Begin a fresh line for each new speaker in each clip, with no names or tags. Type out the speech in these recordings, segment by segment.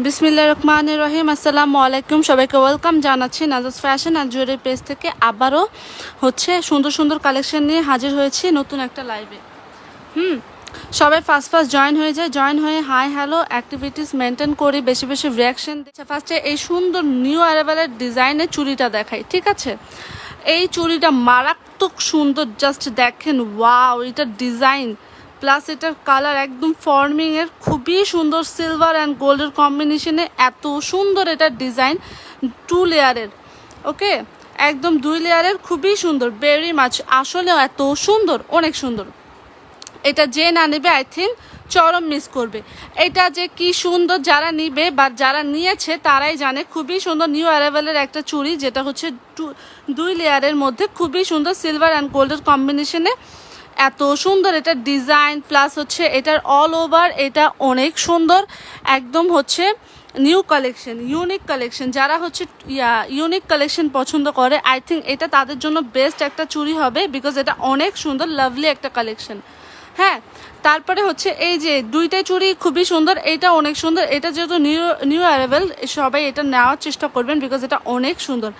বিসমিল্লাহির রহমানির রহিম। আসসালামু আলাইকুম, সবাইকে ওয়েলকাম জানাচ্ছি নাজাস ফ্যাশন অ্যান্ড জুয়েলারি পেজ থেকে। আবারও হচ্ছে সুন্দর সুন্দর কালেকশন নিয়ে হাজির হয়েছি নতুন একটা লাইভে। সবাই ফার্স্ট জয়েন হয়ে যায়, জয়েন হয়ে হাই হ্যালো অ্যাক্টিভিটিস মেনটেন করি, বেশি বেশি রিয়াকশন। ফার্স্টে এই সুন্দর নিউ অ্যারাইভালের ডিজাইনের চুড়িটা দেখাই, ঠিক আছে? এই চুড়িটা মারাত্মক সুন্দর, জাস্ট দেখেন, ওয়াও! এটার ডিজাইন প্লাস এটার কালার একদম ফর্মিংয়ের খুবই সুন্দর, সিলভার অ্যান্ড গোল্ডের কম্বিনেশনে এত সুন্দর এটার ডিজাইন। 2 লেয়ারের, ওকে, একদম 2 লেয়ারের, খুবই সুন্দর, ভেরি মাচ। আসলেও এত সুন্দর, অনেক সুন্দর। এটা যে না নেবে আই থিঙ্ক চরম মিস করবে। এটা যে কি সুন্দর, যারা নিবে বা যারা নিয়েছে তারাই জানে। খুবই সুন্দর নিউ অ্যারাইভালের একটা চুড়ি, যেটা হচ্ছে 2 লেয়ারের মধ্যে খুবই সুন্দর, সিলভার অ্যান্ড গোল্ডের কম্বিনেশনে এত সুন্দর এটা ডিজাইন। প্লাস হচ্ছে এটার অল ওভার এটা অনেক সুন্দর, একদম হচ্ছে নিউ কালেকশন, ইউনিক কালেকশন। যারা হচ্ছে ইউনিক কালেকশন পছন্দ করে আই থিঙ্ক এটা তাদের জন্য বেস্ট একটা চুড়ি হবে, বিকজ এটা অনেক সুন্দর, লাভলি একটা কালেকশন। হ্যাঁ, তারপরে হচ্ছে এই যে 2টা চুড়ি খুবই সুন্দর, এটা অনেক সুন্দর। এটা যেহেতু নিউ অ্যারাইভাল, সবাই এটা নেওয়ার চেষ্টা করবেন, বিকজ এটা অনেক সুন্দর।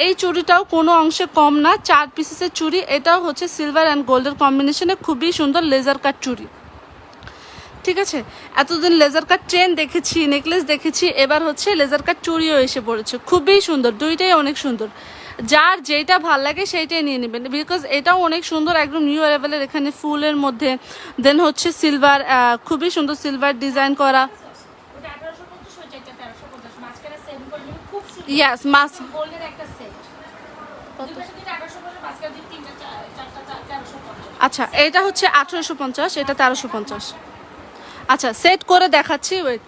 এই চুড়িটাও কোনো অংশে কম না, 4 পিসেসের চুড়ি। এটাও হচ্ছে সিলভার অ্যান্ড গোল্ডের কম্বিনেশনে খুবই সুন্দর লেজার কাট চুড়ি, ঠিক আছে? এতদিন লেজার কাট চেন দেখেছি, নেকলেস দেখেছি, এবার হচ্ছে লেজার কাট চুড়িও এসে পড়েছে, খুবই সুন্দর। 2টাই অনেক সুন্দর, যার যেটা ভাল লাগে সেইটাই নিয়ে নেবেন, বিকজ এটাও অনেক সুন্দর, একদম নিউ অ্যারাইভালের। এখানে ফুলের মধ্যে দেন হচ্ছে সিলভার, খুবই সুন্দর সিলভার ডিজাইন করা। ইয়াস, মাস। আচ্ছা, এটা হচ্ছে 1850, এটা 1350। আচ্ছা, সেট করে দেখাচ্ছি, ওয়েট।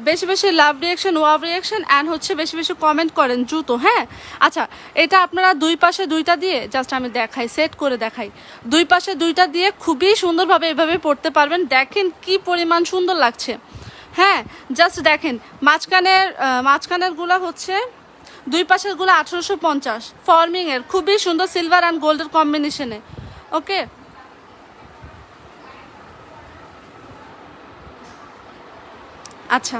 বেশি বেশি লাভ রিয়াকশন, ওয়াভ রিয়াকশন অ্যান্ড হচ্ছে বেশি বেশি কমেন্ট করেন জুতো। হ্যাঁ, আচ্ছা, এটা আপনারা 2 পাশে 2টা দিয়ে, জাস্ট আমি দেখাই, সেট করে দেখাই। 2 পাশে 2টা দিয়ে খুবই সুন্দরভাবে এভাবে পড়তে পারবেন। দেখেন কি পরিমাণ সুন্দর লাগছে। হ্যাঁ, জাস্ট দেখেন, মাঝখানেরগুলো হচ্ছে 2 পাশেরগুলো 1850 ফর্মিংয়ের, খুবই সুন্দর, সিলভার অ্যান্ড গোল্ডের কম্বিনেশনে। ওকে, আচ্ছা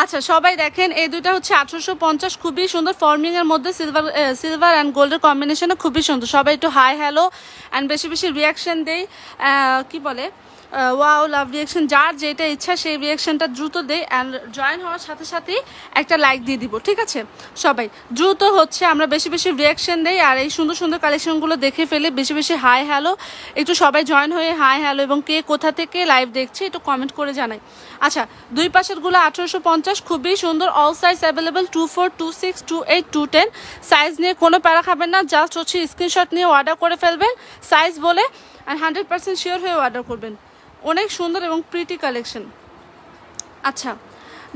আচ্ছা, সবাই দেখেন, এই 2টা হচ্ছে 1850, খুবই সুন্দর, ফর্মিংয়ের মধ্যে সিলভার অ্যান্ড গোল্ডের কম্বিনেশনে খুবই সুন্দর। সবাই একটু হাই হ্যালো অ্যান্ড বেশি বেশি রিয়াকশন দেই, কি বলে, ওয়াও, লাভ রিয়াকশন। যার যেটা ইচ্ছা সেই রিয়াকশনটা দ্রুত দেই, অ্যান্ড জয়েন হওয়ার সাথে সাথেই একটা লাইক দিয়ে দিব, ঠিক আছে? সবাই দ্রুত হচ্ছে আমরা বেশি বেশি রিয়াকশন দেই, আর এই সুন্দর সুন্দর কালেকশনগুলো দেখে ফেলে বেশি বেশি হাই হ্যালো, একটু সবাই জয়েন হয়ে হাই হ্যালো, এবং কে কোথা থেকে লাইভ দেখছে একটু কমেন্ট করে জানাই। আচ্ছা, 2 পাশেরগুলো 1850, খুবই সুন্দর, অল সাইজ অ্যাভেলেবেল, 24, 26, 28, 210। সাইজ নিয়ে কোনো প্যারা খাবেন না, জাস্ট হচ্ছে স্ক্রিনশট নিয়ে অর্ডার করে ফেলবেন সাইজ বলে, আর 100% শিওর হয়ে অর্ডার করবেন। অনেক সুন্দর এবং প্রিটি কালেকশন। আচ্ছা,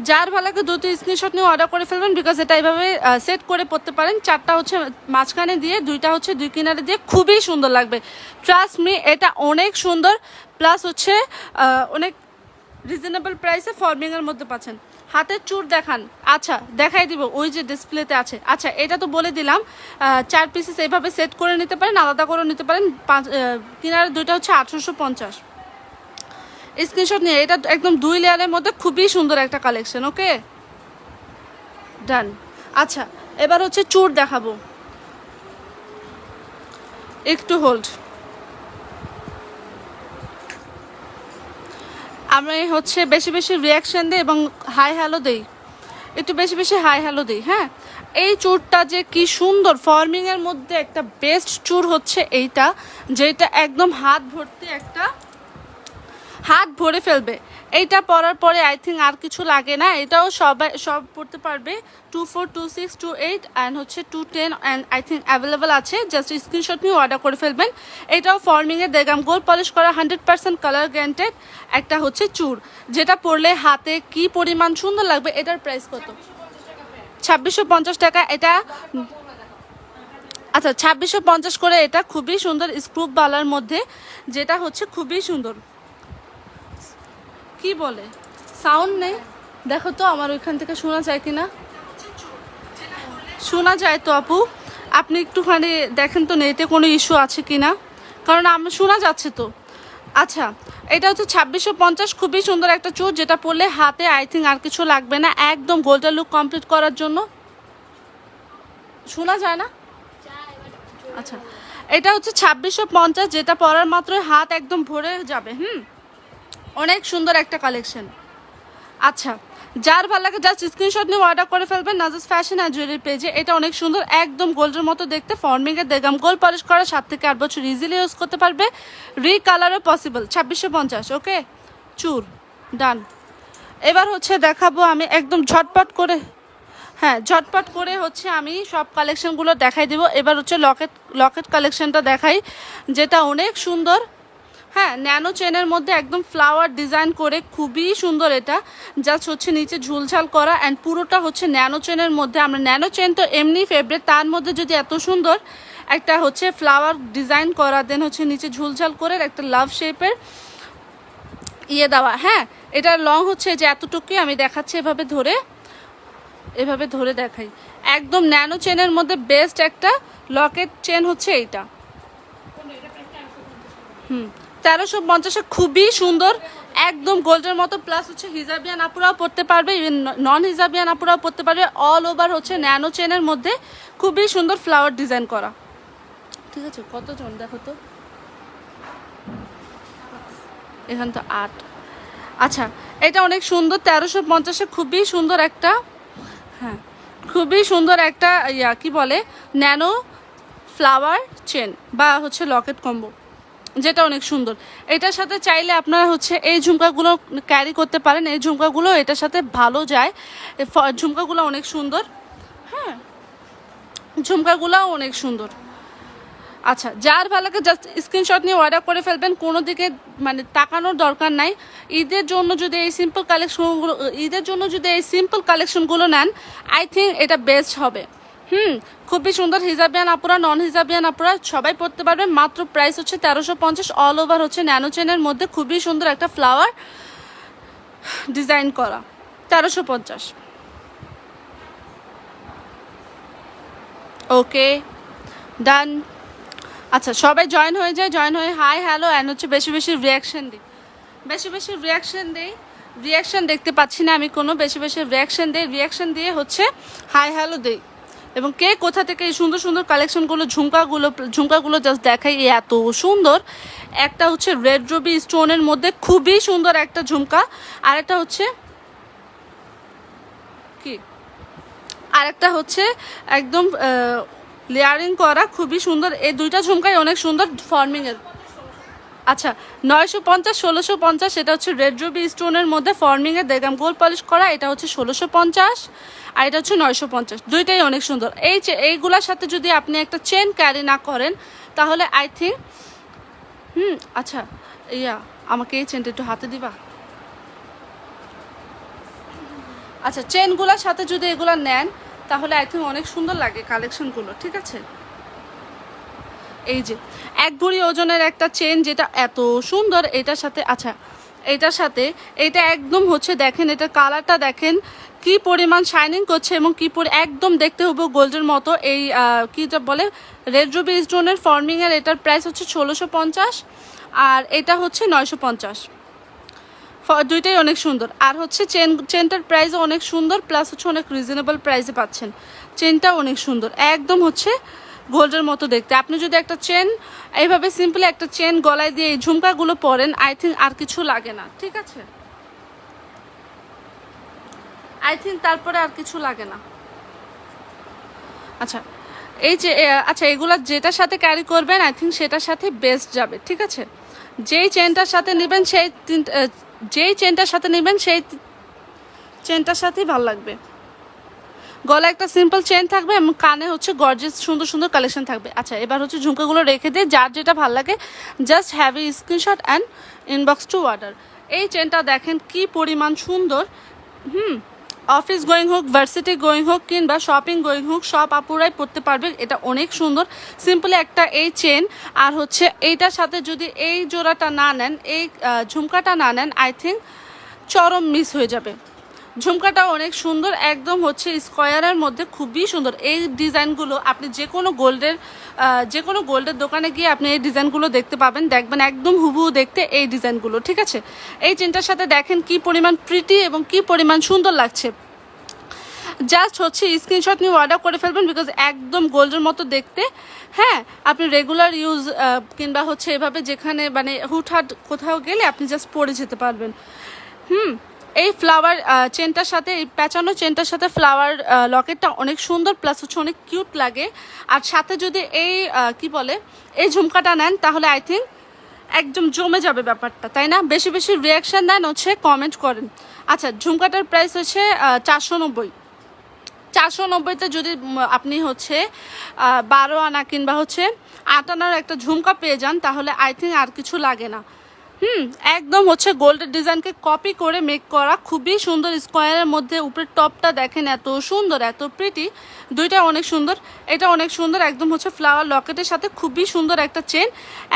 যার ভালো লাগে দ্রুত স্ক্রিনশট নিয়ে অর্ডার করে ফেলবেন, বিকজ এটা এইভাবে সেট করে পড়তে পারেন। 4টা হচ্ছে মাঝখানে দিয়ে, 2টা হচ্ছে 2 কিনারে দিয়ে, খুবই সুন্দর লাগবে। ট্রাস্ট মি, এটা অনেক সুন্দর, প্লাস হচ্ছে অনেক রিজনেবল প্রাইসে ফর্মিংয়ের মধ্যে পাচ্ছেন। হাতের চুর দেখান, আচ্ছা দেখাই দিব, ওই যে ডিসপ্লেতে আছে। আচ্ছা, এটা তো বলে দিলাম, 4 পিসেস এইভাবে সেট করে নিতে পারেন, আলাদা করে নিতে পারেন। কিনারে 2টা হচ্ছে 1850। স্ক্রিনশট নিয়ে, এটা একদম 2 লেয়ারের মধ্যে খুবই সুন্দর একটা কালেকশন। ওকে, ডান। আচ্ছা, এবার হচ্ছে চুর দেখাবো, একটু হোল্ড। আমি হচ্ছে বেশি বেশি রিয়াকশান দিই এবং হাই হ্যালো দিই, একটু বেশি বেশি হাই হ্যালো দিই। হ্যাঁ, এই চুরটা যে কি সুন্দর, ফর্মিংয়ের মধ্যে একটা বেস্ট চুর হচ্ছে এইটা, যেটা একদম হাত ভর্তি, একটা হাত ভরে ফেলবে। এইটা পরার পরে আই থিঙ্ক আর কিছু লাগে না, এটাও সব পড়তে পারবে। 24, 26, 28 অ্যান্ড হচ্ছে 210 অ্যান্ড আই থিঙ্ক অ্যাভেলেবেল আছে, জাস্ট স্ক্রিনশট নিয়ে অর্ডার করে ফেলবেন। এটাও ফর্মিংয়ের, দেখলাম গোল্ড পলিশ করা, 100% কালার গ্যারান্টেড একটা হচ্ছে চুর, যেটা পরলে হাতে কি পরিমাণ সুন্দর লাগবে। এটার প্রাইস কত? 2650 টাকা এটা। আচ্ছা, 2650 করে এটা, খুবই সুন্দর স্ক্রুপ বালার মধ্যে, যেটা হচ্ছে খুবই সুন্দর। কি বলে, সাউন্ড নেই, দেখো তো আমার ওইখান থেকে শোনা যায় কিনা। শোনা যায় তো আপু, আপনি একটুখানি দেখেন তো নেটে কোনো ইস্যু আছে কিনা, কারণ আমার শোনা যাচ্ছে তো। আচ্ছা, এটা হচ্ছে 2650, খুবই সুন্দর একটা চুর, যেটা পরলে হাতে আই থিঙ্ক আর কিছু লাগবে না, একদম গোল্ডেন লুক কমপ্লিট করার জন্য। শোনা যায় না? আচ্ছা, এটা হচ্ছে 2650, যেটা পরার মাত্রই হাত একদম ভরে যাবে। অনেক সুন্দর একটা কালেকশন। আচ্ছা, যার ভালো লাগে জাস্ট স্ক্রিনশট নিয়ে অর্ডার করে ফেলবেন নাজাস ফ্যাশন আর জুয়েলারি পেজে। এটা অনেক সুন্দর, একদম গোল্ডের মতো দেখতে, ফর্মিংয়ে দেগাম গোল্ড পলিশ করা, 7 থেকে 8 বছর ইজিলি ইউজ করতে পারবে, রিকালারও পসিবল। 2650, ওকে চুর ডান। এবার হচ্ছে দেখাবো আমি একদম ঝটপট করে, হ্যাঁ ঝটপট করে হচ্ছে আমি সব কালেকশনগুলো দেখাই দেবো। এবার হচ্ছে লকেট কালেকশনটা দেখাই, যেটা অনেক সুন্দর। হ্যাঁ, ন্যানো চেনের মধ্যে একদম ফ্লাওয়ার ডিজাইন করে, খুবই সুন্দর। এটা জাস্ট হচ্ছে নিচে ঝুলঝাল করা, অ্যান্ড পুরোটা হচ্ছে ন্যানো চেনের মধ্যে। আমরা ন্যানো চেন তো এমনি ফেভারিট, তার মধ্যে যদি এত সুন্দর একটা হচ্ছে ফ্লাওয়ার ডিজাইন করা, দেন হচ্ছে নিচে ঝুলঝাল করে একটা লাভ শেপের ইয়ে দেওয়া। হ্যাঁ, এটার লং হচ্ছে যে এতটুকুই, আমি দেখাচ্ছি এভাবে ধরে দেখাই। একদম ন্যানো চেনের মধ্যে বেস্ট একটা লকেট চেন হচ্ছে এইটা। 1350, খুবই সুন্দর, একদম গোল্ডের মতো, প্লাস হচ্ছে হিজাবিয়ান আপুরাও পড়তে পারবে, ইভেন নন হিজাবিয়ান আপুরাও পড়তে পারবে। অল ওভার হচ্ছে ন্যানো চেনের মধ্যে খুবই সুন্দর ফ্লাওয়ার ডিজাইন করা। ঠিক আছে, কতজন দেখো তো, এখান তো 8। আচ্ছা, এটা অনেক সুন্দর, 1350, খুবই সুন্দর একটা, হ্যাঁ খুবই সুন্দর একটা কি বলে ন্যানো ফ্লাওয়ার চেন বা হচ্ছে লকেট কম্বো, যেটা অনেক সুন্দর। এটার সাথে চাইলে আপনারা হচ্ছে এই ঝুমকাগুলো ক্যারি করতে পারেন, এই ঝুমকাগুলো এটার সাথে ভালো যায়, ঝুমকাগুলো অনেক সুন্দর। হ্যাঁ, ঝুমকাগুলোও অনেক সুন্দর। আচ্ছা, যার ভালো লাগে জাস্ট স্ক্রিনশট নিয়ে অর্ডার করে ফেলবেন, কোনো দিকে মানে তাকানোর দরকার নাই। ঈদের জন্য যদি এই সিম্পল কালেকশনগুলো নেন, আই থিঙ্ক এটা বেস্ট হবে। খুবই সুন্দর, হিজাবিয়ান আপুরা নন হিজাবিয়ান আপুরা সবাই পড়তে পারবে। মাত্র প্রাইস হচ্ছে 1350, অল ওভার হচ্ছে ন্যানো চেনের মধ্যে খুবই সুন্দর একটা ফ্লাওয়ার ডিজাইন করা, 1350। ওকে ডান। আচ্ছা, সবাই জয়েন হয়ে যায়, জয়েন হয়ে হাই হ্যালো অ্যান্ড হচ্ছে বেশি বেশি রিয়াকশান দিই, রিয়াকশান দেখতে পাচ্ছি না আমি কোনো, বেশি বেশি রিয়াকশান দিয়ে হচ্ছে হাই হ্যালো দিই। এবং কে কোথা থেকে এই সুন্দর সুন্দর কালেকশনগুলো, ঝুমকাগুলো জাস্ট দেখাই, এত সুন্দর। একটা হচ্ছে রেড রুবি স্টোনের মধ্যে খুবই সুন্দর একটা ঝুমকা, আরেকটা হচ্ছে একদম লেয়ারিং করা, খুবই সুন্দর। এই দুইটা ঝুমকাই অনেক সুন্দর ফর্মিংয়ের। আচ্ছা, 950, 1650, এটা হচ্ছে রেড রুবি স্টোনের মধ্যে ফর্মিংয়ের দেগাম গোল্ড পলিশ করা, এটা হচ্ছে 1650, আর এটা হচ্ছে 950। দুইটাই অনেক সুন্দর। এইগুলোর সাথে যদি আপনি একটা চেন ক্যারি না করেন, তাহলে আই থিঙ্ক আচ্ছা আমাকে এই চেনটা একটু হাতে দিবা। আচ্ছা, চেনগুলোর সাথে যদি এগুলো নেন, তাহলে আই থিঙ্ক অনেক সুন্দর লাগে কালেকশনগুলো। ঠিক আছে, এই যে 1 ভরি ওজনের একটা চেন, যেটা এত সুন্দর। এটার সাথে এটা একদম হচ্ছে দেখেন, এটার কালারটা দেখেন কি পরিমাণ শাইনিং করছে, এবং একদম দেখতে হবে গোল্ডের মতো। এই কিটা বলে রেড রুবি স্টোনের ফর্মিংয়ের, এটার প্রাইস হচ্ছে 1650, আর এটা হচ্ছে 950। দুইটাই অনেক সুন্দর। আর হচ্ছে চেনটার প্রাইসও অনেক সুন্দর, প্লাস হচ্ছে অনেক রিজনেবল প্রাইসে পাচ্ছেন। চেনটা অনেক সুন্দর, একদম হচ্ছে গোল্ডের মতো দেখতে। আপনি যদি একটা চেন এইভাবে সিম্পলি একটা চেন গলায় দিয়ে এই ঝুমকাগুলো পরেন, আই থিঙ্ক আর কিছু লাগে না। ঠিক আছে, আই থিঙ্ক তারপরে আর কিছু লাগে না। আচ্ছা, এগুলা যেটার সাথে ক্যারি করবেন, আই থিঙ্ক সেটার সাথে বেস্ট যাবে। ঠিক আছে, যেই চেনটার সাথে নেবেন সেই চেনটার সাথেই ভালো লাগবে। গলা একটা সিম্পল চেন থাকবে এবং কানে হচ্ছে গর্জিয়াস সুন্দর সুন্দর কালেকশন থাকবে। আচ্ছা, এবার হচ্ছে ঝুমকাগুলো রেখে দিয়ে যার যেটা ভালো লাগে just have a screenshot and inbox two order. এই চেনটা দেখেন কি পরিমাণ সুন্দর। অফিস গোয়িং হোক, ভার্সিটি গোয়িং হোক, কিংবা শপিং গোয়িং হোক, সব আপুরাই পড়তে পারবে। এটা অনেক সুন্দর, সিম্পলি একটা এই চেন, আর হচ্ছে এইটার সাথে যদি এই জোড়াটা না নেন, এই ঝুমকাটা না নেন, আই থিঙ্ক চরম মিস হয়ে যাবে। ঝুমকাটা অনেক সুন্দর, একদম হচ্ছে স্কোয়ারের মধ্যে খুবই সুন্দর। এই ডিজাইনগুলো আপনি যে কোনো গোল্ডের দোকানে গিয়ে আপনি এই ডিজাইনগুলো দেখতে পাবেন, দেখবেন একদম হুবহু দেখতে এই ডিজাইনগুলো, ঠিক আছে। এই চেনটার সাথে দেখেন কি পরিমাণ প্রিটি এবং কি পরিমাণ সুন্দর লাগছে। জাস্ট হচ্ছে স্ক্রিনশট নিয়ে অর্ডার করে ফেলবেন, বিকজ একদম গোল্ডের মতো দেখতে। হ্যাঁ, আপনি রেগুলার ইউজ কিংবা হচ্ছে এভাবে যেখানে মানে হুটহাট কোথাও গেলে আপনি জাস্ট পরে যেতে পারবেন। এই ফ্লাওয়ার চেনটার সাথে, এই প্যাঁচানো চেনটার সাথে ফ্লাওয়ার লকেটটা অনেক সুন্দর, প্লাস হচ্ছে অনেক কিউট লাগে। আর সাথে যদি এই কি বলে এই ঝুমকাটা নেন তাহলে আই থিঙ্ক একদম জমে যাবে ব্যাপারটা, তাই না? বেশি বেশি রিয়াকশান দেন, হচ্ছে কমেন্ট করেন। আচ্ছা, ঝুমকাটার প্রাইস হচ্ছে 490। 490তে যদি আপনি হচ্ছে 12 আনা কিংবা হচ্ছে 8 আনার একটা ঝুমকা পেয়ে যান তাহলে আই থিঙ্ক আর কিছু লাগে না। একদম হচ্ছে গোল্ডের ডিজাইনকে কপি করে মেক করা, খুবই সুন্দর স্কোয়ারের মধ্যে। উপরের টপটা দেখেন এত সুন্দর, এত প্রিটি, দুইটা অনেক সুন্দর, এটা অনেক সুন্দর। একদম হচ্ছে ফ্লাওয়ার লকেটের সাথে খুবই সুন্দর একটা চেন,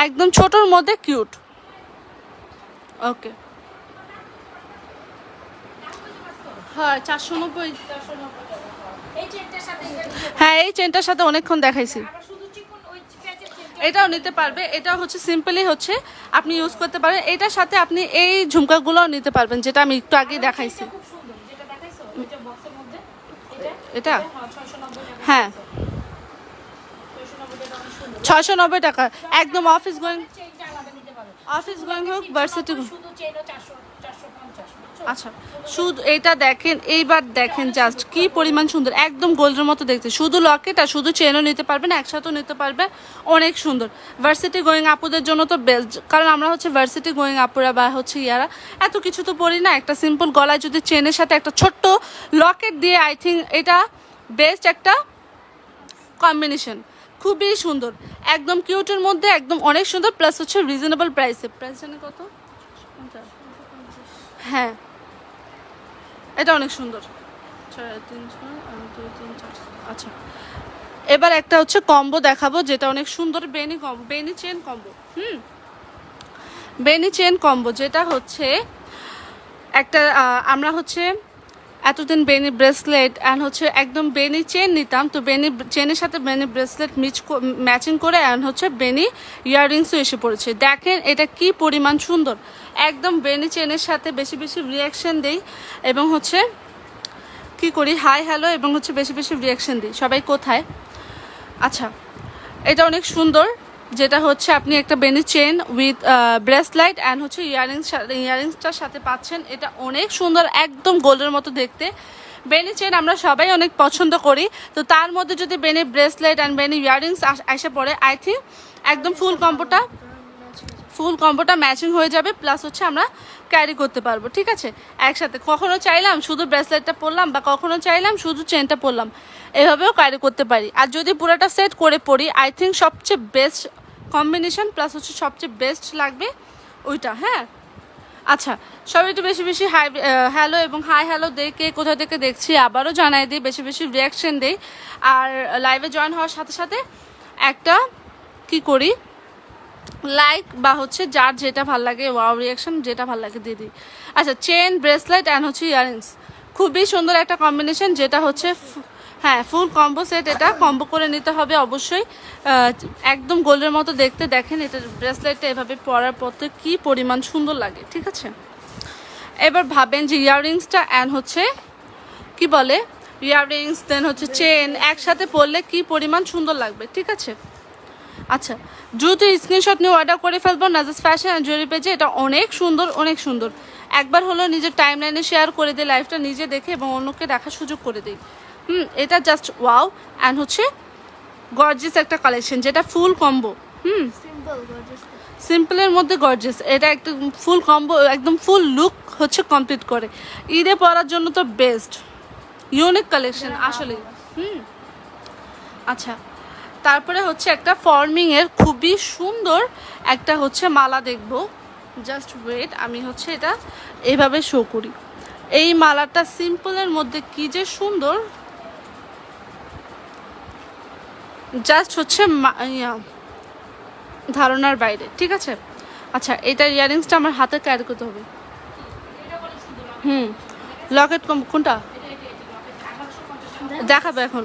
একদম ছোটোর মধ্যে কিউট। ওকে, হ্যাঁ 490। হ্যাঁ, এই চেনটার সাথে অনেকক্ষণ দেখাইছি। এটাও নিতে পারবে, এটাও হচ্ছে সিম্পলি হচ্ছে আপনি ইউজ করতে পারেন। এটার সাথে আপনি এই ঝুমকাগুলোও নিতে পারবেন, যেটা আমি একটু আগেই দেখাইছি। এটা হ্যাঁ 690 টাকা, একদম অফিস গোয়িং হোক, ভার্সিটি। আচ্ছা, শুধু এটা দেখেন, এইবার দেখেন জাস্ট কি পরিমাণ সুন্দর, একদম গোল্ডের মতো দেখতে। শুধু লকেট আর শুধু চেনও নিতে পারবেন, একসাথেও নিতে পারবে, অনেক সুন্দর। ভার্সিটি গোয়িং আপুদের জন্য তো বেস্ট, কারণ আমরা হচ্ছে ভার্সিটি গোয়িং আপুরা বা হচ্ছে ইয়ারা এত কিছু তো পড়ি না। একটা সিম্পল গলায় যদি চেনের সাথে একটা ছোট্ট লকেট দিয়ে, আই থিঙ্ক এটা বেস্ট একটা কম্বিনেশন, খুবই সুন্দর, একদম কিউটের মধ্যে, একদম অনেক সুন্দর, প্লাস হচ্ছে রিজনেবল প্রাইসে। প্রাইস জানে কত? হ্যাঁ, এটা অনেক সুন্দর। 3.5 আচ্ছা, এবার একটা হচ্ছে কম্বো দেখাবো যেটা অনেক সুন্দর, বেনি চেন কম্বো। বেনি চেন কম্বো, যেটা হচ্ছে একটা আমরা হচ্ছে এতদিন বেনি ব্রেসলেট অ্যান্ড হচ্ছে একদম বেনি চেন নিতাম, তো বেনি চেনের সাথে বেনি ব্রেসলেট ম্যাচিং করে অ্যান্ড হচ্ছে বেনি ইয়াররিংসও এসে পড়েছে। দেখেন এটা কি পরিমাণ সুন্দর, একদম বেনি চেনের সাথে বেশি বেশি রিয়াকশন দেই এবং হচ্ছে কি করি, হাই হ্যালো এবং হচ্ছে বেশি বেশি রিয়াকশন দিই। সবাই কোথায়? আচ্ছা, এটা অনেক সুন্দর, যেটা হচ্ছে আপনি একটা বেনি চেন উইথ ব্রেসলাইট অ্যান্ড হচ্ছে ইয়ারিংসটার সাথে পাচ্ছেন। এটা অনেক সুন্দর, একদম গোল্ডের মতো দেখতে। বেনি চেন আমরা সবাই অনেক পছন্দ করি, তো তার মধ্যে যদি বেনি ব্রেসলেট অ্যান্ড বেনি ইয়ারিংস এসে পড়ে, আই থিঙ্ক একদম ফুল কম্বোটা ম্যাচিং হয়ে যাবে, প্লাস হচ্ছে আমরা ক্যারি করতে পারবো, ঠিক আছে, একসাথে। কখনো চাইলাম শুধু ব্রেসলেটটা পরলাম বা কখনো চাইলাম শুধু চেনটা পরলাম, এভাবেও ক্যারি করতে পারি। আর যদি পুরোটা সেট করে পরি, আই থিঙ্ক সবচেয়ে বেস্ট কম্বিনেশন, প্লাস হচ্ছে সবচেয়ে বেস্ট লাগবে ওইটা। হ্যাঁ, আচ্ছা, সবাই একটু বেশি বেশি হ্যালো এবং হাই হ্যালো দেই, কে কোথা থেকে দেখছি আবারও জানাই দিই, বেশি বেশি রিয়াকশন দেই। আর লাইভে জয়েন হওয়ার সাথে সাথে একটা কি করি, লাইক বা হচ্ছে যার যেটা ভাল লাগে, ওয়াও রিয়াকশন যেটা ভাল লাগে দিয়ে দিই। আচ্ছা, চেন ব্রেসলেট অ্যান্ড হচ্ছে ইয়ারিংস, খুবই সুন্দর একটা কম্বিনেশন, যেটা হচ্ছে হ্যাঁ ফুল কম্বো সেট। এটা কম্বো করে নিতে হবে অবশ্যই, একদম গোল্ডের মতো দেখতে। দেখেন এটা ব্রেসলেটটা এভাবে পরার পর কি পরিমাণ সুন্দর লাগে, ঠিক আছে। এবার ভাবেন যে ইয়াররিংসটা অ্যান্ড হচ্ছে কি বলে ইয়াররিংস দেন হচ্ছে চেন একসাথে পরলে কি পরিমাণ সুন্দর লাগবে, ঠিক আছে। আচ্ছা, দ্রুত স্ক্রিনশট নিয়ে অর্ডার করে ফেলবো নাজাস ফ্যাশন অ্যান্ড জুয়েলারি পেজে। এটা অনেক সুন্দর, অনেক সুন্দর। একবার হলো নিজের টাইমলাইনে শেয়ার করে দিই, লাইভটা নিজে দেখে এবং অন্যকে দেখার সুযোগ করে দিই। এটা জাস্ট ওয়াও অ্যান্ড হচ্ছে গর্জিয়াস একটা কালেকশন, যেটা ফুল কম্বো। সিম্পলের মধ্যে গর্জিয়াস, এটা একদম ফুল কম্বো, একদম ফুল লুক হচ্ছে কমপ্লিট করে। ঈদে পরার জন্য তো বেস্ট, ইউনিক কালেকশন আসলে। আচ্ছা, তারপরে হচ্ছে একটা ফর্মিংয়ের খুবই সুন্দর একটা হচ্ছে মালা দেখব। জাস্ট ওয়েট, আমি হচ্ছে এটা এইভাবে শো করি। এই মালাটা সিম্পলের মধ্যে কি যে সুন্দর, জাস্ট হচ্ছে ধারণার বাইরে, ঠিক আছে। আচ্ছা, এটার ইয়ারিংসটা আমার হাতে ক্যারি করতে হবে। লকেট কম কোনটা দেখাবে এখন?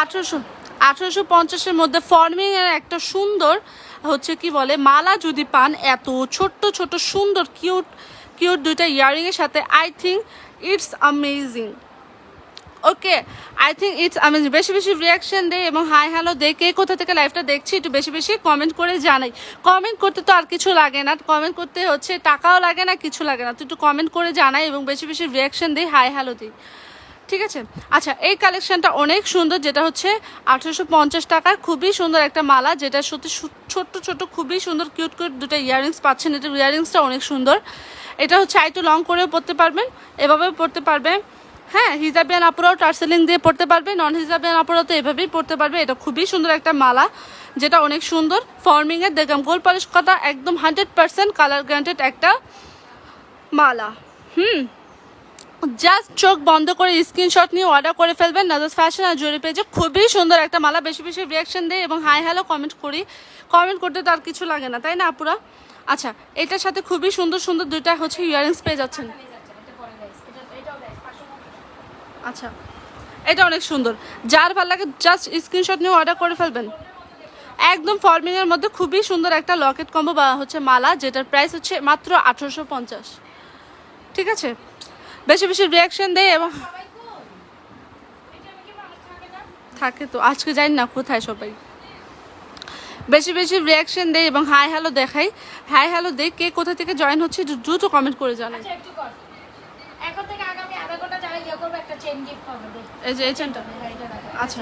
1850-এর মধ্যে ফর্মিং এর একটা সুন্দর হচ্ছে কি বলে মালা যদি পান, এত ছোট্ট ছোট সুন্দর কিউট কিউট দুইটা ইয়ারিং এর সাথে, I think it's amazing. Okay, I think it's amazing. বেশি বেশি রিয়াকশন দেয় এবং হাই হ্যালো দেয়। কে কোথা থেকে লাইভটা দেখছি একটু বেশি বেশি কমেন্ট করে জানাই। কমেন্ট করতে তো আর কিছু লাগে না, কমেন্ট করতে হচ্ছে টাকাও লাগে না, কিছু লাগে না, তো একটু কমেন্ট করে জানাই এবং বেশি বেশি রিয়াকশন দিই, হাই হ্যালো দিই, ঠিক আছে? আচ্ছা, এই কালেকশনটা অনেক সুন্দর, যেটা হচ্ছে 1850 টাকার খুবই সুন্দর একটা মালা, যেটা সত্যি ছোট্ট ছোট খুবই সুন্দর কিউট কিউট দুটো ইয়াররিংস পাচ্ছেন। এটা ইয়াররিংসটা অনেক সুন্দর। এটা হচ্ছে একটু লং করেও পরতে পারবেন, এভাবেও পরতে পারবেন। হ্যাঁ, হিজাবিয়ান আপুরাও টার্সেলিং দিয়ে পড়তে পারবে, নন হিজাবিয়ান আপুরাও তো এভাবেই পড়তে পারবে। এটা খুবই সুন্দর একটা মালা, যেটা অনেক সুন্দর ফর্মিংয়ের। দেখলাম গোল পলিশ করা, একদম 100% কালার গ্যারান্টেড একটা মালা। জাস্ট চোখ বন্ধ করে স্ক্রিনশট নিয়ে অর্ডার করে ফেলবেন নাজাস ফ্যাশন আর জুয়েলারি পেজে। খুবই সুন্দর একটা মালা, বেশি বেশি রিয়াকশন দেয় এবং হাই হ্যালো কমেন্ট করি। কমেন্ট করতে তো আর কিছু লাগে না, তাই না আপুরা? আচ্ছা, এটার সাথে খুবই সুন্দর সুন্দর দুইটা হচ্ছে ইয়ারিংস পেয়ে যাচ্ছেন। আচ্ছা, এটা অনেক সুন্দর, যার ভালো লাগে জাস্ট স্ক্রিনশট নিয়ে অর্ডার করে ফেলবেন। একদম ফর্মিংয়ের মধ্যে খুবই সুন্দর একটা লকেট কম্বো বা হচ্ছে মালা, যেটার প্রাইস হচ্ছে মাত্র 1850। ঠিক আছে, বেশি বেশি রিয়াকশন দেয় এবং থাকে তো, আজকে জানি না কোথায় সবাই। বেশি বেশি রিয়াকশন দেয় এবং হাই হ্যালো দেখাই, হাই হ্যালো দেখ। কে কোথা থেকে জয়েন হচ্ছে দ্রুত কমেন্ট করে জানাই। এই যে এই চেনটা, আচ্ছা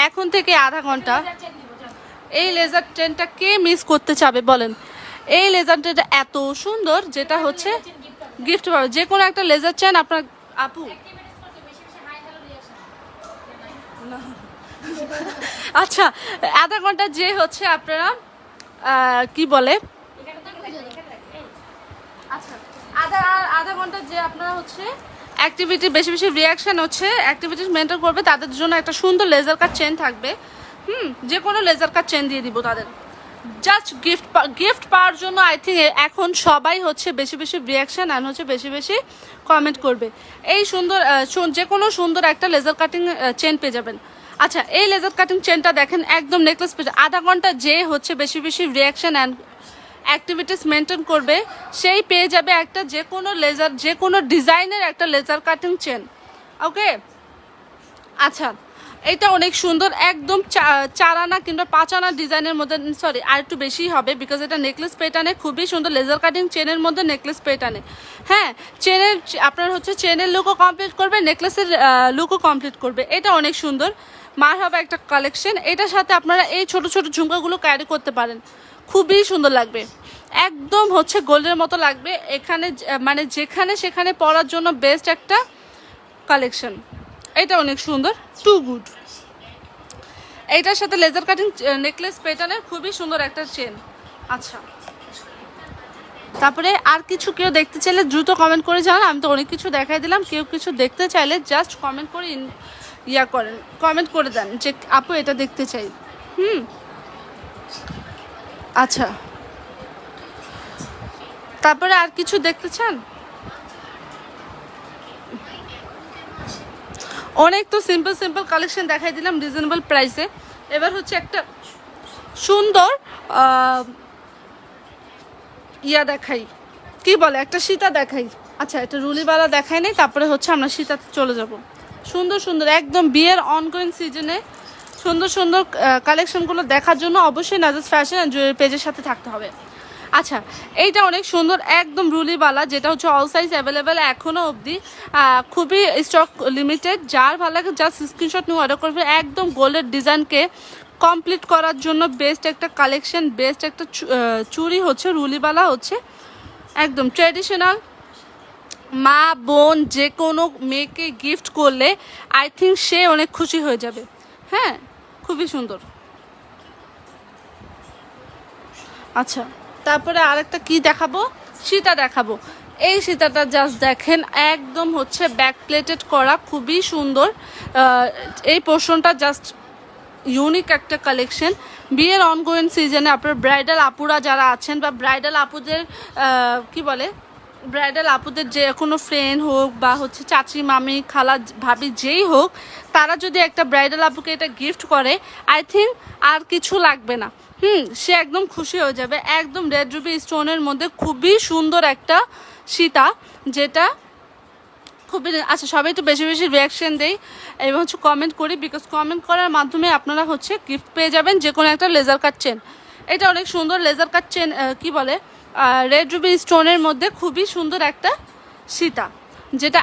এখন থেকে আধা ঘন্টা এই লেজার ট্রেনটা কে মিস করতে চাবে বলেন? এই লেজার ট্রেনটা এত সুন্দর, যেটা হচ্ছে গিফট পাবে। যে কোনো একটা লেজার চেন আপনার আপু। আচ্ছা, আধা ঘন্টা যে হচ্ছে আপনারা কি বলে, আচ্ছা আধা ঘন্টা যে আপনারা হচ্ছে অ্যাক্টিভিটি বেশি বেশি রিয়াকশন হচ্ছে অ্যাক্টিভিটিস মেনটেন করবে, তাদের জন্য একটা সুন্দর লেজার কাট চেন থাকবে। যে কোনো লেজার কাট চেন দিয়ে দিব তাদের। জাস্ট গিফট পাওয়ার জন্য আই থিঙ্ক এখন সবাই হচ্ছে বেশি বেশি রিয়াকশন অ্যান্ড হচ্ছে বেশি বেশি কমেন্ট করবে। এই সুন্দর যে কোনো সুন্দর একটা লেজার কাটিং চেন পেয়ে যাবেন। আচ্ছা, এই লেজার কাটিং চেনটা দেখেন, একদম নেকলেস পেয়ে আধা ঘন্টা যে হচ্ছে বেশি বেশি রিয়াকশন অ্যান্ড অ্যাক্টিভিটিস মেনটেন করবে, সেই পেয়ে যাবে একটা যে কোনো লেজার, যে কোনো ডিজাইনের একটা লেজার কাটিং চেন। ওকে, আচ্ছা এটা অনেক সুন্দর, একদম 4 আনা কিংবা 5 আনা ডিজাইনের মধ্যে, সরি আর একটু বেশি হবে, বিকজ এটা নেকলেস প্যাটার্নে খুবই সুন্দর লেজার কাটিং চেনের মধ্যে নেকলেস প্যাটার্নে। হ্যাঁ, চেনের আপনার হচ্ছে চেনের লুকও কমপ্লিট করবে, নেকলেসের লুকও কমপ্লিট করবে। এটা অনেক সুন্দর, মার হবে একটা কালেকশন। এটার সাথে আপনারা এই ছোট ছোট ঝুমকাগুলো ক্যারি করতে পারেন, খুবই সুন্দর লাগবে, একদম হচ্ছে গোল্ডের মতো লাগবে। এখানে মানে যেখানে সেখানে পরার জন্য বেস্ট একটা কালেকশন। এটা অনেক সুন্দর, টু গুড। এইটার সাথে লেজার কাটিং নেকলেস প্যাটার্নের খুবই সুন্দর একটা চেন। আচ্ছা, তারপরে আর কিছু কেউ দেখতে চাইলে দ্রুত কমেন্ট করে জানান। আমি তো অনেক কিছু দেখাই দিলাম, কেউ কিছু দেখতে চাইলে জাস্ট কমেন্ট করে করেন, কমেন্ট করে দেন যে আপু এটা দেখতে চাই। আচ্ছা, তারপরে আর কিছু দেখতে চান? অনেক তো সিম্পল সিম্পল কালেকশন দেখাই দিলাম রিজনেবল প্রাইসে। এবার হচ্ছে একটা সুন্দর ইয়া দেখাই, কি বলে একটা সীতা দেখাই। আচ্ছা, এটা রুলিওয়ালা দেখাই নেই, তারপরে হচ্ছে আমরা সীতাতে চলে যাব। সুন্দর সুন্দর একদম বিয়ের অনগোয়িং সিজনে সুন্দর সুন্দর কালেকশনগুলো দেখার জন্য অবশ্যই নাজাস ফ্যাশন অ্যান্ড জুয়েলারি পেজের সাথে থাকতে হবে। আচ্ছা, এইটা অনেক সুন্দর, একদম রুলিওয়ালা, যেটা হচ্ছে অল সাইজ অ্যাভেলেবেল এখনও অবধি, খুবই স্টক লিমিটেড। যার ভালো লাগে জাস্ট স্ক্রিনশট নিয়ে অর্ডার করবে। একদম গোল্ডের ডিজাইনকে কমপ্লিট করার জন্য বেস্ট একটা কালেকশন, বেস্ট একটা চুড়ি হচ্ছে রুলিওয়ালা, হচ্ছে একদম ট্র্যাডিশনাল। মা বোন যে কোনো মেয়েকে গিফট করলে আই থিঙ্ক সে অনেক খুশি হয়ে যাবে। হ্যাঁ, খুবই সুন্দর। আচ্ছা, তারপরে আরেকটা কি দেখাবো, সীতা দেখাবো। এই সীতাটা জাস্ট দেখেন, একদম হচ্ছে ব্যাক প্লেটেড করা, খুবই সুন্দর। এই পোর্শনটা জাস্ট ইউনিক একটা কালেকশন। বিয়ের অনগোয়িং সিজনে আপনার ব্রাইডাল আপুরা যারা আছেন বা ব্রাইডাল আপুদের কি বলে ব্রাইডাল আপুদের যে কোনো ফ্রেন্ড হোক বা হচ্ছে চাচি মামি খালা ভাবি যেই হোক, তারা যদি একটা ব্রাইডাল আপুকে এটা গিফট করে, আই থিঙ্ক আর কিছু লাগবে না। সে একদম খুশি হয়ে যাবে। একদম রেড রুবি স্টোনের মধ্যে খুবই সুন্দর একটা সীতা, যেটা খুবই আচ্ছা। সবাই একটু বেশি বেশি রিয়াকশন দেই এবং হচ্ছে কমেন্ট করি, বিকজ কমেন্ট করার মাধ্যমে আপনারা হচ্ছে গিফট পেয়ে যাবেন যে কোনো একটা লেজার কাট চেন। এটা অনেক সুন্দর লেজার কাট চেন, কি বলে, রেড রুবি স্টোনের মধ্যে খুবই সুন্দর একটা সীতা, যেটা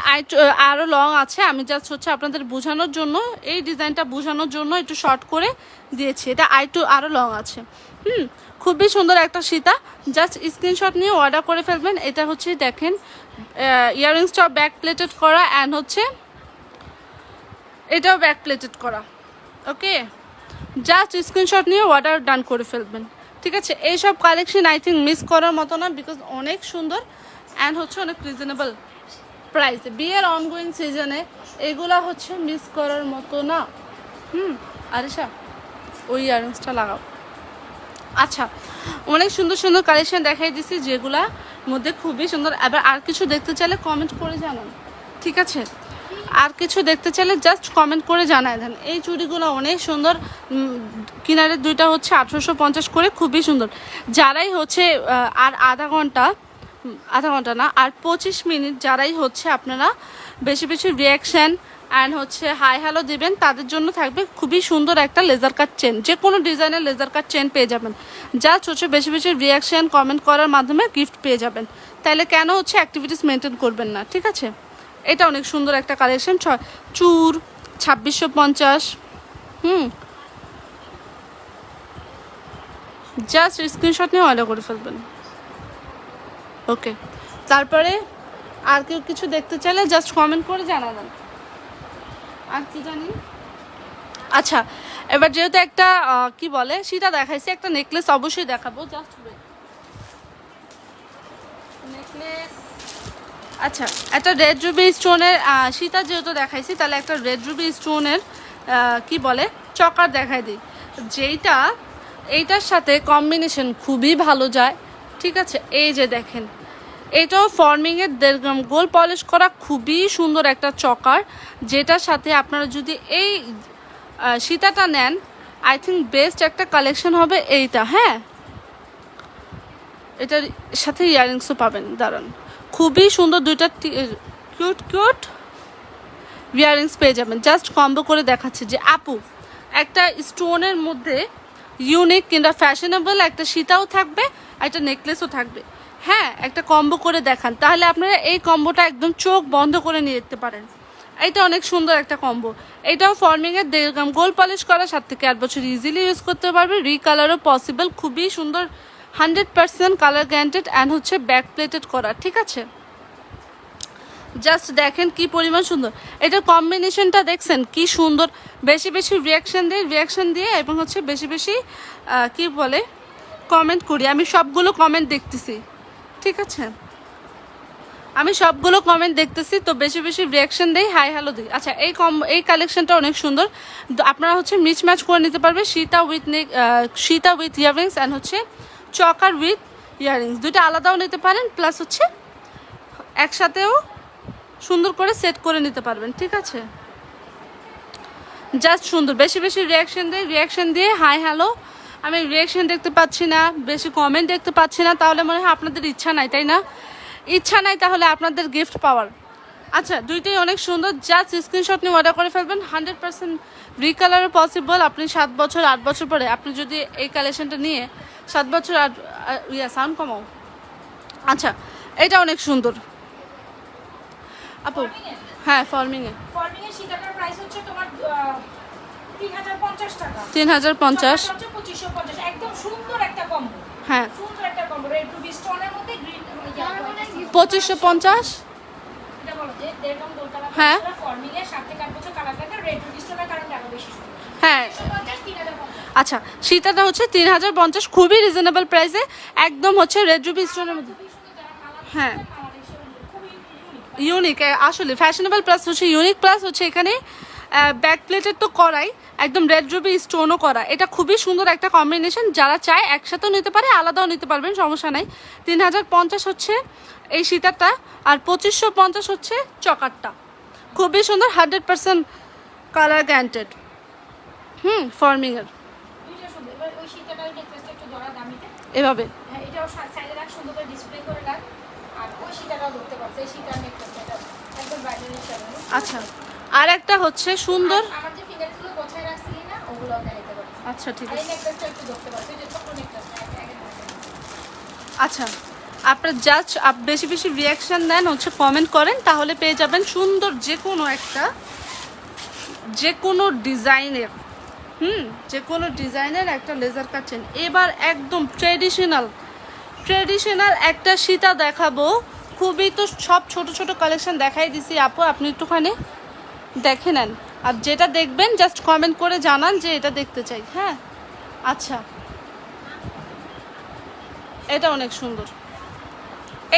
আরও লং আছে। আমি জাস্ট হচ্ছে আপনাদের বোঝানোর জন্য, এই ডিজাইনটা বোঝানোর জন্য একটু শর্ট করে দিয়েছি। এটা আরও লং আছে। খুবই সুন্দর একটা সীতা। জাস্ট স্ক্রিনশট নিয়ে অর্ডার করে ফেলবেন। এটা হচ্ছে দেখেন ইয়াররিংসটাও ব্যাক প্লেটেড করা, অ্যান্ড হচ্ছে এটাও ব্যাক প্লেটেড করা। ওকে, জাস্ট স্ক্রিনশট নিয়ে অর্ডার ডান করে ফেলবেন, ঠিক আছে। এইসব কালেকশন আই থিঙ্ক মিস করার মতো না, বিকজ অনেক সুন্দর অ্যান্ড হচ্ছে অনেক রিজনেবল প্রাইসে। বিয়ের অনগোয়িং সিজনে এগুলা হচ্ছে মিস করার মতো না। আরিশা ওই ইয়াররিংসটা লাগাও। আচ্ছা, অনেক সুন্দর সুন্দর কালেকশন দেখাই দিছি, যেগুলা মধ্যে খুবই সুন্দর। এবার আর কিছু দেখতে চাইলে কমেন্ট করে জানান, ঠিক আছে। আর কিছু দেখতে চাইলে জাস্ট কমেন্ট করে জানায় দেন। এই চুড়িগুলো অনেক সুন্দর, কিনারের দুইটা হচ্ছে 1850 করে, খুবই সুন্দর। যারাই হচ্ছে আর আধা ঘন্টা না, আর 25 মিনিট যারাই হচ্ছে আপনারা বেশি বেশি রিয়াকশান অ্যান্ড হচ্ছে হাই হ্যালো দিবেন, তাদের জন্য থাকবে খুবই সুন্দর একটা লেজার কাট চেন। যে কোনো ডিজাইনের লেজার কাট চেন পেয়ে যাবেন। জাস্ট হচ্ছে বেশি বেশি রিয়াকশান কমেন্ট করার মাধ্যমে গিফট পেয়ে যাবেন। তাইলে কেন হচ্ছে অ্যাক্টিভিটিস মেনটেন করবেন না, ঠিক আছে। এটা অনেক সুন্দর একটা কালেকশন। চুর 2650। জাস্ট স্ক্রিনশট নিয়ে অর্ডার করে ফেলবেন। ওকে, তারপরে আর কেউ কিছু দেখতে চাইলে জাস্ট কমেন্ট করে জানাবেন। আর কি জানি, আচ্ছা এবার যেহেতু একটা কি বলে সীতা দেখাইছি, একটা নেকলেস অবশ্যই দেখাবো। জাস্ট নেকলেস, আচ্ছা একটা রেড রুবি স্টোনের সীতা যেহেতু দেখাইছি, তাহলে একটা রেড রুবি স্টোনের কি বলে চকার দেখাই দিই, যেইটা এইটার সাথে কম্বিনেশন খুবই ভালো যায়, ঠিক আছে। এই যে দেখেন, এটাও ফর্মিংয়ের 1.5 গ্রাম গোল পলিশ করা খুবই সুন্দর একটা চকার, যেটার সাথে আপনারা যদি এই সীতাটা নেন, আই থিঙ্ক বেস্ট একটা কালেকশন হবে এইটা। হ্যাঁ, এটার সাথে ইয়াররিংসও পাবেন। দাঁড়ান, খুবই সুন্দর দুইটা কিউট কিউট ইয়াররিংস পেয়ে যাবেন। জাস্ট কম্বো করে দেখাচ্ছি যে আপু একটা স্টোনের মধ্যে ইউনিক কিংবা ফ্যাশনেবল একটা সীতাও থাকবে, একটা নেকলেসও থাকবে। হ্যাঁ, একটা কম্বো করে দেখান, তাহলে আপনারা এই কম্বোটা একদম চোখ বন্ধ করে নিয়ে যেতে পারেন। এটা অনেক সুন্দর একটা কম্বো। এটাও ফর্মিংয়ের 1.5 গ্রাম গোল্ড পলিশ করা, 7 থেকে 8 বছর ইজিলি ইউজ করতে পারবে। রিকালারও পসিবল, খুবই সুন্দর, 100% কালার গ্যারান্টেড অ্যান্ড হচ্ছে ব্যাক প্লেটেড করা, ঠিক আছে। জাস্ট দেখেন কি পরিমাণ সুন্দর। এটার কম্বিনেশনটা দেখছেন কি সুন্দর। বেশি বেশি রিয়াকশান দিয়ে এবং হচ্ছে বেশি বেশি কি বলে কমেন্ট করি। আমি সবগুলো কমেন্ট দেখতেছি, ঠিক আছে, আমি সবগুলো কমেন্ট দেখতেছি, তো বেশি বেশি রিয়াকশান দেই, হাই হ্যালো দিই। আচ্ছা, এই কালেকশনটা অনেক সুন্দর। আপনারা হচ্ছে মিস ম্যাচ করে নিতে পারবে সীতা উইথ ইয়াররিংস অ্যান্ড হচ্ছে চকার উইথ ইয়াররিংস, দুইটা আলাদাও নিতে পারেন, প্লাস হচ্ছে একসাথেও সুন্দর করে সেট করে নিতে পারবেন, ঠিক আছে। জাস্ট সুন্দর, বেশি বেশি রিয়াকশান দিয়ে হাই হ্যালো। আমি রিয়াকশান দেখতে পাচ্ছি না, বেশি কমেন্ট দেখতে পাচ্ছি না, তাহলে মনে হয় আপনাদের ইচ্ছা নাই, তাই না? ইচ্ছা নাই তাহলে আপনাদের গিফট পাওয়ার। আচ্ছা, দুইটাই অনেক সুন্দর। জাস্ট স্ক্রিনশট নিয়ে অর্ডার করে ফেলবেন। 100% রিকালারও পসিবল। আপনি 7 বছর 8 বছর পরে আপনি যদি এই কালেকশনটা নিয়ে 7 বছর সাউন্ড কমাও। আচ্ছা, এটা অনেক সুন্দর আপু। হ্যাঁ, ফর্মিংয়ে
সীতাটার প্রাইস হচ্ছে তোমার 3050 টাকা।
3050,
2550, একদম সুন্দর একটা কম্বো।
হ্যাঁ,
সুন্দর একটা কম্বো, রেড রুবি স্টোনের মধ্যে গ্রিন
2550।
এটা বলো যে এরকম গোলকালা
হ্যাঁ,
ফর্মিং এর 7 থেকে 8 বছর কালার থাকে, রেড রুবি স্টোনের কারণে আরো বেশি সুন্দর।
হ্যাঁ,
3050।
আচ্ছা, সীতাটা হচ্ছে 3050, খুবই রিজনেবল প্রাইসে, একদম হচ্ছে রেড রুবি স্টোনের মধ্যে। হ্যাঁ, ইউনিক, আসলে ফ্যাশনেবল প্লাস হচ্ছে ইউনিক, প্লাস হচ্ছে এখানে ব্যাক প্লেটের তো করাই, একদম রেড রুবি স্টোনও করা। এটা খুবই সুন্দর একটা কম্বিনেশন, যারা চায় একসাথেও নিতে পারে, আলাদাও নিতে পারবেন, সমস্যা নাই। 3050 হচ্ছে এই সীতাটা, আর 2550 হচ্ছে চকারটা। খুবই সুন্দর, 100% কালার গ্যারান্টেড। ফর্মিংয়ের
দুইটা সুন্দর। এবার ওই শীতটার নেকলেসটা একটু ধরা দামিতে
এভাবে।
হ্যাঁ, এটাও সাইডে রাখ, সুন্দর করে ডিসপ্লে করে রাখ। আর ওই শীতটাও ধরতে পারছে, এই শীতার নেকলেসটা একদম ব্রাইডাল হিসাবে।
আচ্ছা, আর একটা হচ্ছে সুন্দর,
আমার যে ফিঙ্গারগুলো গোছায় রাখছিলি না, ওগুলো দেখাইতে পারছি।
আচ্ছা ঠিক
আর এই
আছে।
নেকলেসটা একটু ধরতে পারছি, যে ছোট নেকলেসটা
আচ্ছা, আপনার জাস্ট বেশি বেশি রিয়াকশান দেন, হচ্ছে কমেন্ট করেন, তাহলে পেয়ে যাবেন সুন্দর যে কোনো ডিজাইনের যে কোনো ডিজাইনের একটা লেজার কাট চেন। এবার একদম ট্রেডিশনাল একটা সীতা দেখাবো। খুবই তো সব ছোট ছোট কালেকশন দেখাই দিছি আপু, আপনি একটুখানি দেখে নেন, আর যেটা দেখবেন জাস্ট কমেন্ট করে জানান যে এটা দেখতে চাই। হ্যাঁ, আচ্ছা, এটা অনেক সুন্দর,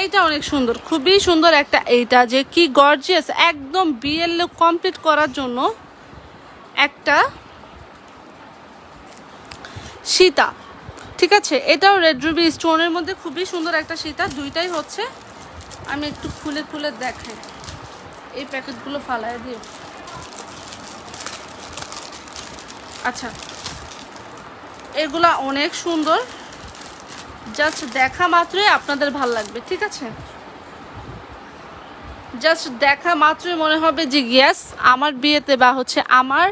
এইটা অনেক সুন্দর, খুবই সুন্দর একটা। এইটা যে কি গর্জিয়াস, একদম বিয়ের লুক কমপ্লিট করার জন্য একটা সীতা, ঠিক আছে। এটাও রেড রুবি স্টোনের মধ্যে খুবই সুন্দর একটা সীতা। দুইটাই হচ্ছে, আমি একটু খুলে খুলে দেখাই, এই প্যাকেটগুলো ফালায় দিও। আচ্ছা, এগুলা অনেক সুন্দর, জাস্ট দেখা মাত্রই আপনাদের ভাল লাগবে, ঠিক আছে। জাস্ট দেখা মাত্রই মনে হবে যে ইয়েস, আমার বিয়েতে বা হচ্ছে আমার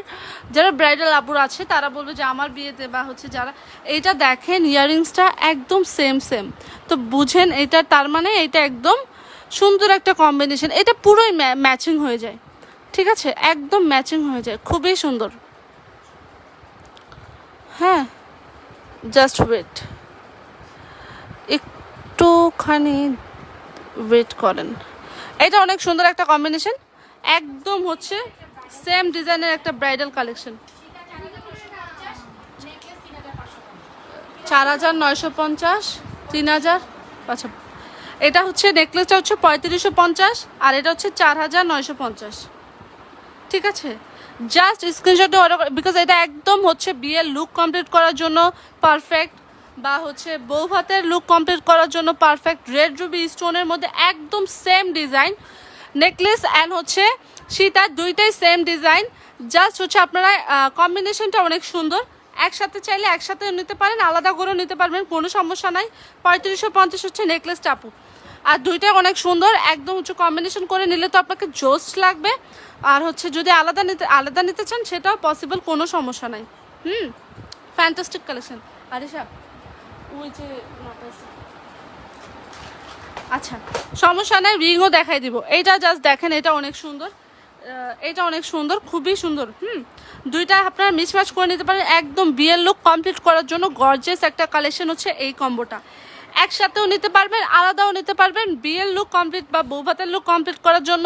যারা ব্রাইডাল আপুর আছে তারা বলবে যে আমার বিয়েতে, বা হচ্ছে যারা এইটা দেখেন ইয়াররিংসটা একদম সেম, তো বুঝেন এটা, তার মানে এটা একদম সুন্দর একটা কম্বিনেশন। এটা পুরোই ম্যাচিং হয়ে যায়, ঠিক আছে, একদম ম্যাচিং হয়ে যায়, খুবই সুন্দর। হ্যাঁ, জাস্ট ওয়েট, একটুখানি ওয়েট করেন। এটা অনেক সুন্দর একটা কম্বিনেশন, একদম হচ্ছে সেম ডিজাইনের একটা ব্রাইডাল কালেকশন। 4950, 3000। আচ্ছা, এটা হচ্ছে নেকলেসটা হচ্ছে 3550, আর এটা হচ্ছে 4950, ঠিক আছে। জাস্ট স্ক্রিনশটে অর্ডার, বিকজ এটা একদম হচ্ছে বিয়ের লুক কমপ্লিট করার জন্য পারফেক্ট, বা হচ্ছে বউ ভাতের লুক কমপ্লিট করার জন্য পারফেক্ট। রেড রুবি স্টোনের মধ্যে একদম সেম ডিজাইন নেকলেস অ্যান্ড হচ্ছে সীতা, দুইটাই সেম ডিজাইন। জাস্ট হচ্ছে আপনারা কম্বিনেশনটা অনেক সুন্দর, একসাথে চাইলে একসাথে নিতে পারেন, আলাদা করেও নিতে পারবেন, কোনো সমস্যা নাই। 3550 হচ্ছে নেকলেস টাপু, আর দুইটাই অনেক সুন্দর, একদম হচ্ছে কম্বিনেশন করে নিলে তো আপনাকে জোস লাগবে। আর হচ্ছে যদি আলাদা নিতে চান সেটাও পসিবল, কোনো সমস্যা নাই। Fantastic collection. আরিশা, ওই যে আচ্ছা, সমস্যা নাই, রিংও দেখাই দিব। এইটা জাস্ট দেখেন, এটা অনেক সুন্দর, এটা অনেক সুন্দর, খুবই সুন্দর। দুইটা আপনারা মিসম্যাচ করে নিতে পারেন, একদম বিয়ের লুক কমপ্লিট করার জন্য গর্জিয়াস একটা কালেকশন হচ্ছে এই কম্বোটা। একসাথেও নিতে পারবেন, আলাদাও নিতে পারবেন। বিয়ের লুক কমপ্লিট বা বৌভাতের লুক কমপ্লিট করার জন্য,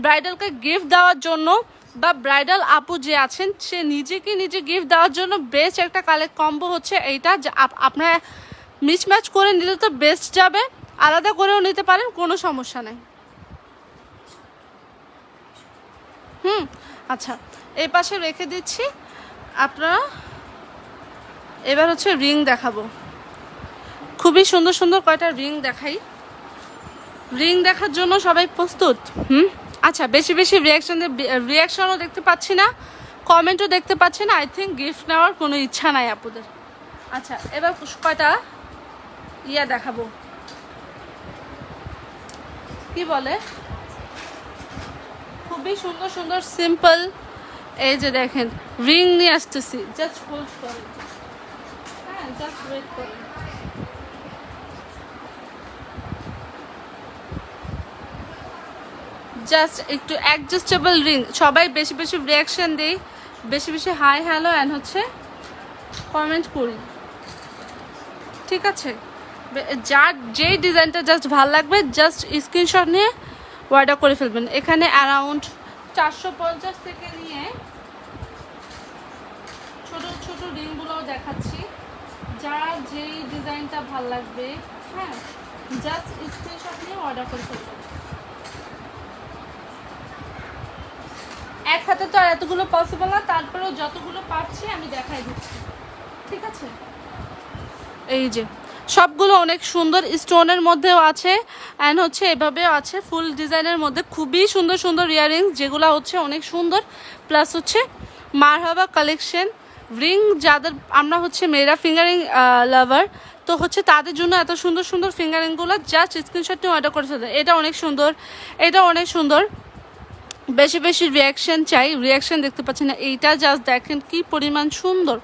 ব্রাইডালকে গিফট দেওয়ার জন্য, বা ব্রাইডাল আপু যে আছেন সে নিজে গিফট দেওয়ার জন্য বেস্ট একটা কম্বো হচ্ছে এইটা। আপনারা মিসম্যাচ করে নিলে তো বেস্ট যাবে, আলাদা করেও নিতে পারেন, কোনো সমস্যা নাই। আচ্ছা, এই পাশে রেখে দিচ্ছি। আপনারা এবার হচ্ছে রিং দেখাবো, খুবই সুন্দর সুন্দর কয়টা রিং দেখাই। রিং দেখার জন্য সবাই প্রস্তুত? আচ্ছা, বেশি বেশি রিয়াকশনও দেখতে পাচ্ছি না, কমেন্টও দেখতে পাচ্ছি না। আই থিঙ্ক গিফট নেওয়ার কোনো ইচ্ছা নাই আপুদের। আচ্ছা, এবার কয়টা ইয়া দেখাবো, কি বলে, খুবই সুন্দর সুন্দর সিম্পল। এই যে দেখেন, রিং নিয়ে আসতেছি, জাস্ট হোল্ড করেন, হ্যাঁ, জাস্ট ওয়েট করেন। জাস্ট একটু অ্যাডজাস্টেবল রিং, সবাই বেশি বেশি রিয়াকশন দিই, বেশি বেশি হাই হ্যালো অ্যান্ড হচ্ছে কমেন্ট করি, ঠিক আছে। যার যেই ডিজাইনটা জাস্ট ভালো লাগবে জাস্ট স্ক্রিনশট নিয়ে অর্ডার করে ফেলবেন। এখানে অ্যারাউন্ড 450 থেকে নিয়ে ছোট ছোট রিংগুলোও দেখাচ্ছি, যার যেই ডিজাইনটা ভালো লাগবে, হ্যাঁ, জাস্ট স্ক্রিনশট নিয়ে অর্ডার করে ফেলবেন। এক হাতে তো আর এতগুলো পসিবল না, তারপরেও যতগুলো পারছি আমি দেখাই দিচ্ছি, ঠিক আছে। এই যে সবগুলো অনেক সুন্দর, স্টোনের মধ্যেও আছে অ্যান্ড হচ্ছে এভাবেও আছে, ফুল ডিজাইনের মধ্যে খুবই সুন্দর সুন্দর ইয়াররিংস, যেগুলো হচ্ছে অনেক সুন্দর। প্লাস হচ্ছে মারহাবা কালেকশন রিং, যাদের আমরা হচ্ছে মেয়েরা ফিঙ্গারিং লাভার, তো হচ্ছে তাদের জন্য এত সুন্দর সুন্দর ফিঙ্গারিংগুলো জাস্ট স্ক্রিনশট নিয়ে অর্ডার করে ফেলতে। এটা অনেক সুন্দর, এটা অনেক সুন্দর। বেশি বেশি রিয়াকশান চাই, রিয়াকশান দেখতে পাচ্ছি না, এইটা জাস্ট দেখেন কি পরিমাণ সুন্দর।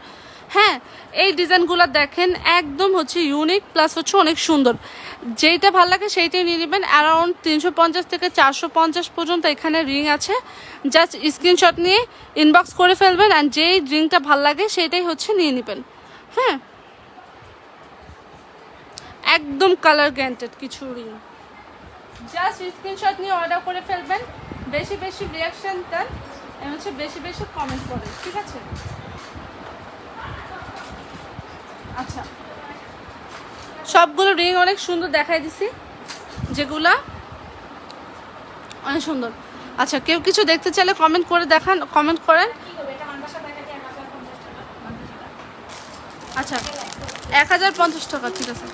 হ্যাঁ, এই ডিজাইনগুলো দেখেন একদম হচ্ছে ইউনিক, প্লাস হচ্ছে অনেক সুন্দর। যেইটা ভালো লাগে সেইটাই নিয়ে নেবেন। অ্যারাউন্ড 350 থেকে 450 পর্যন্ত এখানে রিং আছে, জাস্ট স্ক্রিনশট নিয়ে ইনবক্স করে ফেলবেন অ্যান্ড যেই রিংটা ভালো লাগে সেইটাই হচ্ছে নিয়ে নেবেন। হ্যাঁ, একদম কালার গ্যারান্টেড কিছু রিং, জাস্ট স্ক্রিনশট নিয়ে অর্ডার করে ফেলবেন। বেশি বেশি রিয়াকশান দেন, হচ্ছে বেশি বেশি কমেন্ট করেন, ঠিক আছে। আচ্ছা, সবগুলো রিং অনেক সুন্দর দেখাই দিছি, যেগুলা অনেক সুন্দর। আচ্ছা, কেউ কিছু দেখতে চাইলে কমেন্ট করে দেখান, কমেন্ট করেন। আচ্ছা, 1050 টাকা, ঠিক আছে।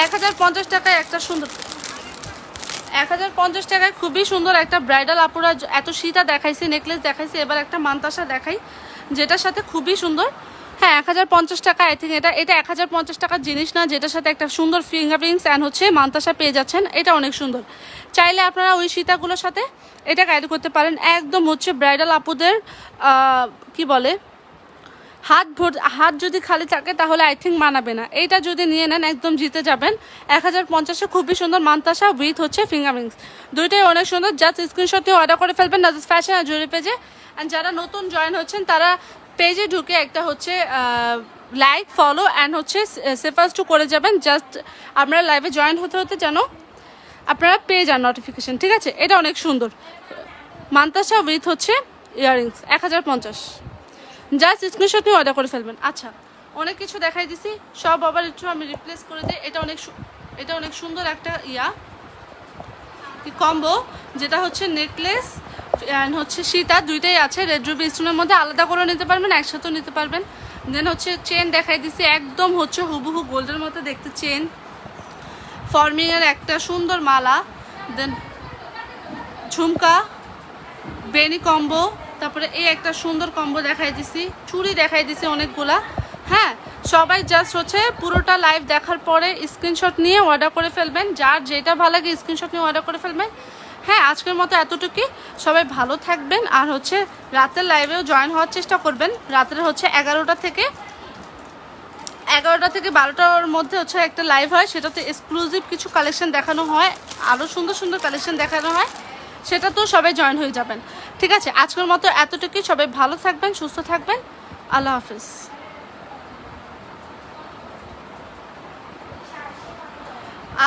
1050 টাকায় একটা সুন্দর, 1050 টাকায় খুবই সুন্দর একটা ব্রাইডাল আপুরা এত সীতা দেখাইছে, নেকলেস দেখাইছে, এবার একটা মান্তাসা দেখাই যেটার সাথে খুবই সুন্দর। হ্যাঁ, 1050 টাকা, আই থিঙ্ক এটা 1050 টাকার জিনিস না, যেটার সাথে একটা সুন্দর ফিঙ্গার রিংস অ্যান্ড হচ্ছে মান্তাসা পেয়ে যাচ্ছেন। এটা অনেক সুন্দর, চাইলে আপনারা ওই সীতাগুলোর সাথে এটা গাইড করতে পারেন। একদম হচ্ছে ব্রাইডাল আপুদের কি বলে, হাত যদি খালি থাকে তাহলে আই থিঙ্ক মানাবে না। এইটা যদি নিয়ে নেন একদম জিতে যাবেন। 1050-এ খুবই সুন্দর মান্তাসা উইথ হচ্ছে ফিঙ্গার রিংস, দুইটাই অনেক সুন্দর। জাস্ট স্ক্রিনশট নিয়ে অর্ডার করে ফেলবেন নাজুস ফ্যাশন আর জুয়েলারি পেজে। অ্যান্ড যারা নতুন জয়েন হচ্ছেন তারা পেজে ঢুকে একটা হচ্ছে লাইক, ফলো অ্যান্ড হচ্ছে সেফার্স টু করে যাবেন, জাস্ট আপনারা লাইভে জয়েন হতে হতে যেন আপনারা পেয়ে যান নোটিফিকেশন, ঠিক আছে। এটা অনেক সুন্দর মান্তাসা উইথ হচ্ছে ইয়াররিংস, 1050, জাস্ট স্ক্রিনশট নিয়ে অর্ডার করে ফেলবেন। আচ্ছা, অনেক কিছু দেখাই দিছি, সব আবার একটু আমি রিপ্লেস করে দিই। এটা অনেক সুন্দর একটা কম্বো, যেটা হচ্ছে নেকলেস অ্যান্ড হচ্ছে সীতা, দুইটাই আছে। রেড রুবি স্টোনের মধ্যে আলাদা করে নিতে পারবেন, একসাথেও নিতে পারবেন। দেন হচ্ছে চেন দেখাই দিছি, একদম হচ্ছে হুবহু গোল্ডের মতো দেখতে চেন, ফর্মিংয়ের একটা সুন্দর মালা, দেন ঝুমকা, বেনি কম্বো, তারপরে এই একটা সুন্দর কম্বো দেখাই দিছি, চুড়ি দেখাই দিছি অনেকগুলা। হ্যাঁ, সবাই জাস্ট হচ্ছে পুরোটা লাইভ দেখার পরে স্ক্রিনশট নিয়ে অর্ডার করে ফেলবেন, যার যেটা ভালো লাগে স্ক্রিনশট নিয়ে অর্ডার করে ফেলবেন। হ্যাঁ, আজকের মতো এতটুকুই, সবাই ভালো থাকবেন। আর হচ্ছে রাতের লাইভেও জয়েন হওয়ার চেষ্টা করবেন। রাতের হচ্ছে 11টা থেকে 12টার মধ্যে হচ্ছে একটা লাইভ হয়, সেটাতে এক্সক্লুসিভ কিছু কালেকশন দেখানো হয়, আরও সুন্দর সুন্দর কালেকশন দেখানো হয়, সেটা তো সবাই জয়েন হয়ে যাবেন, ঠিক আছে। আজকের মতো এতটুকুই, সবাই ভালো থাকবেন, সুস্থ থাকবেন, আল্লাহ হাফিজ।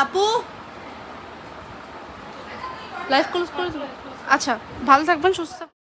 আপু লাইভ ক্লোজ করে দেবো। আচ্ছা, ভালো থাকবেন, সুস্থ থাকবেন।